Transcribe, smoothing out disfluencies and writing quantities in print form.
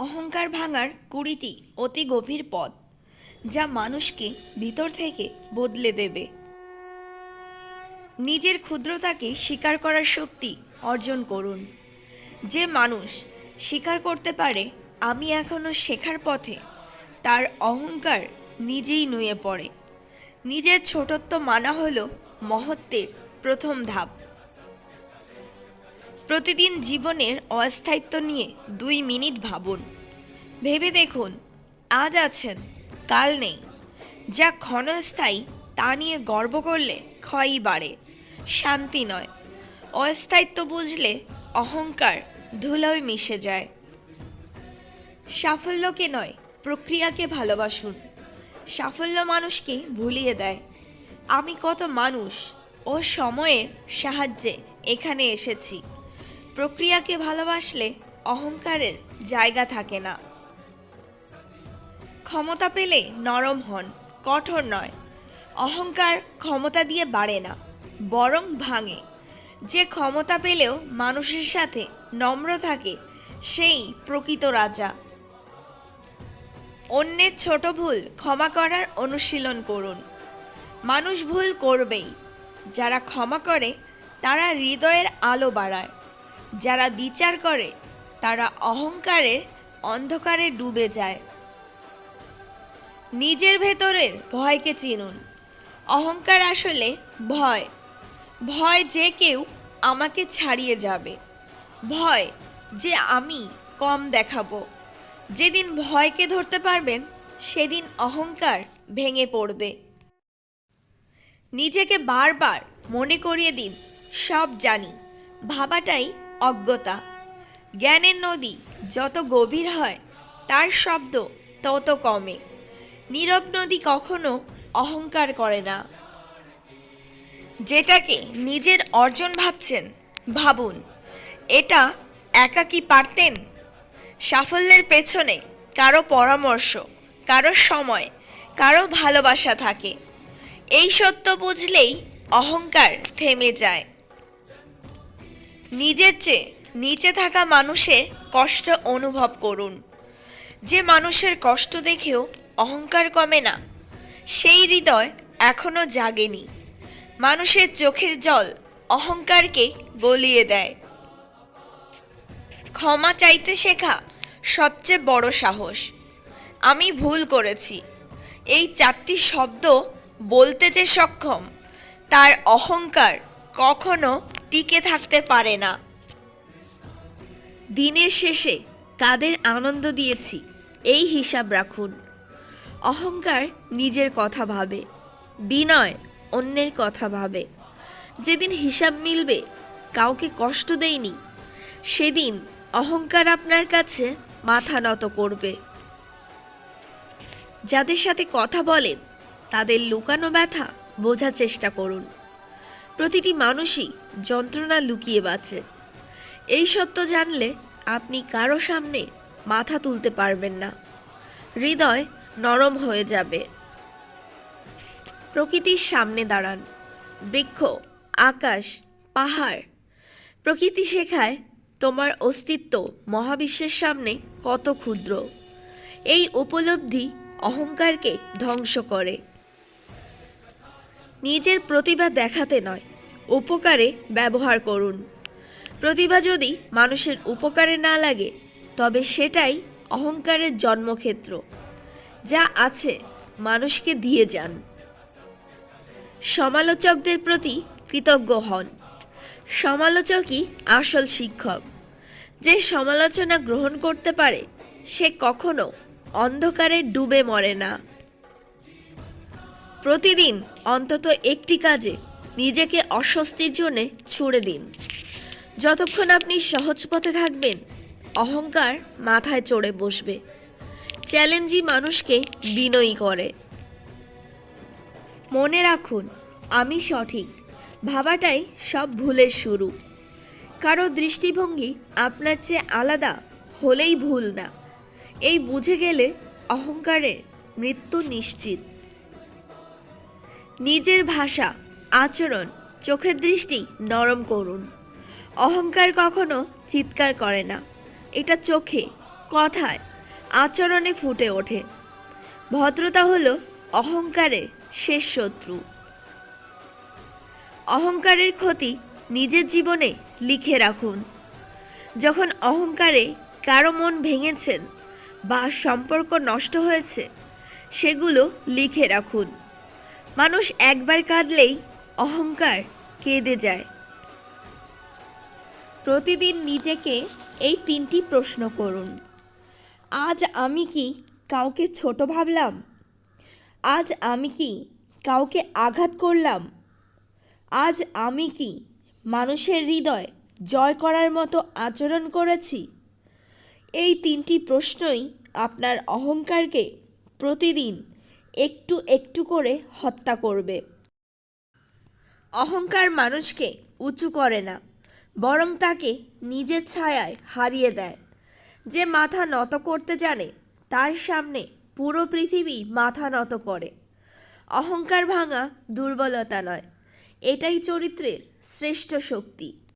অহংকার ভাঙার 20টি অতি গভীর পথ, যা মানুষকে ভিতর থেকে বদলে দেবে। নিজের ক্ষুদ্রতাকে স্বীকার করার শক্তি অর্জন করুন। যে মানুষ স্বীকার করতে পারে আমি এখনো শেখার পথে, তার অহংকার নিজেই নুয়ে পড়ে। নিজের ছোটত্ব মানা হলো মহত্বের প্রথম ধাপ। প্রতিদিন জীবনের অস্থায়িত্ব নিয়ে 2 মিনিট ভাবুন। ভেবে দেখুন, আজ আছেন, কাল নেই। যা ক্ষণস্থায়ী তা নিয়ে গর্ব করলে ক্ষয়ই বাড়ে, শান্তি নয়। অস্থায়িত্ব বুঝলে অহংকার ধুলোয় মিশে যায়। সাফল্যকে নয়, প্রক্রিয়াকে ভালোবাসুন। সাফল্য মানুষকে ভুলিয়ে দেয় আমি কত মানুষ ও সময়ের সাহায্যে এখানে এসেছি। প্রক্রিয়াকে ভালোবাসলে অহংকারের জায়গা থাকে না। ক্ষমতা পেলে নরম হন, কঠোর নয়। অহংকার ক্ষমতা দিয়ে বাড়ে না, বরং ভাঙে। যে ক্ষমতা পেলেও মানুষের সাথে নম্র থাকে, সেই প্রকৃত রাজা। অন্যের ছোট ভুল ক্ষমা করার অনুশীলন করুন। মানুষ ভুল করবেই। যারা ক্ষমা করে তারা হৃদয়ের আলো বাড়ায়। যারা বিচার করে তারা অহংকারের অন্ধকারে ডুবে যায়। নিজের ভেতরের ভয়কে চিনুন। অহংকার আসলে ভয়। ভয় যে কেউ আমাকে ছাড়িয়ে যাবে। ভয় যে আমি কম দেখাবো। যেদিন ভয়কে ধরতে পারবেন, সেদিন অহংকার ভেঙে পড়বে। নিজেকে বারবার মনে করিয়ে দিন, সব জানি ভাবাটাই অজ্ঞতা। জ্ঞানের নদী যত গভীর হয়, তার শব্দ তত কমে। নীরব নদী কখনো অহংকার করে না। যেটাকে নিজের অর্জন ভাবছেন, ভাবুন, এটা একা কি পারতেন? সাফল্যের পেছনে কারো পরামর্শ, কারো সময়, কারো ভালোবাসা থাকে। এই সত্য বুঝলেই অহংকার থেমে যায়। নিজের চেয়ে নিচে থাকা মানুষের কষ্ট অনুভব করুন। যে মানুষের কষ্ট দেখেও অহংকার কমে না, সেই হৃদয় এখনো জাগেনি। মানুষের চোখের জল অহংকারকে গলিয়ে দেয়। ক্ষমা চাইতে শেখা সবচেয়ে বড় সাহস। আমি ভুল করেছি, এই 4টি শব্দ বলতে যে সক্ষম, তার অহংকার কখনো টিকে থাকতে পারে না। দিনের শেষে কাদের আনন্দ দিয়েছি, এই হিসাব রাখুন। অহংকার নিজের কথা ভাবে, বিনয় অন্যের কথা ভাবে। যেদিন হিসাব মিলবে কাউকে কষ্ট দেয়নি, সেদিন অহংকার আপনার কাছে মাথা নত করবে। যাদের সাথে কথা বলেন তাদের লুকানো ব্যথা বোঝার চেষ্টা করুন। প্রতিটি মানুষই যন্ত্রণা লুকিয়ে বাঁচে। এই সত্য জানলে আপনি কারো সামনে মাথা তুলতে পারবেন না। হৃদয় নরম হয়ে যাবে। প্রকৃতির সামনে দাঁড়ান। বৃক্ষ, আকাশ, পাহাড়। প্রকৃতি শেখায় তোমার অস্তিত্ব মহাবিশ্বের সামনে কত ক্ষুদ্র। এই উপলব্ধি অহংকারকে ধ্বংস করে। নিজের প্রতিভা দেখাতে নয়, উপকারে ব্যবহার করুন। প্রতিভা যদি মানুষের উপকারে না লাগে, তবে সেটাই অহংকারের জন্মক্ষেত্র। যা আছে মানুষকে দিয়ে যান। সমালোচকদের প্রতি কৃতজ্ঞ হন। সমালোচকই আসল শিক্ষক। যে সমালোচনা গ্রহণ করতে পারে, সে কখনো অন্ধকারে ডুবে মরে না। প্রতিদিন অন্তত একটি কাজে নিজেকে অস্বস্তির জন্যে ছুড়ে দিন। যতক্ষণ আপনি সহজ পথে থাকবেন, অহংকার মাথায় চড়ে বসবে। চ্যালেঞ্জই মানুষকে বিনয়ী করে। মনে রাখুন, আমি সঠিক ভাবাটাই সব ভুলের শুরু। কারো দৃষ্টিভঙ্গি আপনার চেয়ে আলাদা হলেই ভুল না। এই বুঝে গেলে অহংকারের মৃত্যু নিশ্চিত। নিজের ভাষা, আচরণ, চোখের দৃষ্টি নরম করুন। অহংকার কখনো চিৎকার করে না, এটা চোখে, কথায় আচরণে ফুটে ওঠে। ভদ্রতা হলো অহংকারের শেষ শত্রু। অহংকারের ক্ষতি নিজের জীবনে লিখে রাখুন। যখন অহংকারে কারো মন ভেঙেছেন বা সম্পর্ক নষ্ট হয়েছে, সেগুলো লিখে রাখুন। মানুষ একবার কাঁদলেই অহংকার কেঁদে যায়। প্রতিদিন নিজেকে এই 3টি প্রশ্ন করুন। আজ আমি কি কাউকে ছোট ভাবলাম? আজ আমি কি কাউকে আঘাত করলাম? আজ আমি কি মানুষের হৃদয় জয় করার মতো আচরণ করেছি? এই 3টি প্রশ্নই আপনার অহংকারকে প্রতিদিন একটু একটু করে হত্যা করবে। অহংকার মানুষকে উঁচু করে না, বরং তাকে নিজের ছায়ায় হারিয়ে দেয়। যে মাথা নত করতে জানে, তার সামনে পুরো পৃথিবী মাথা নত করে। অহংকার ভাঙা দুর্বলতা নয়, এটাই চরিত্রের শ্রেষ্ঠ শক্তি।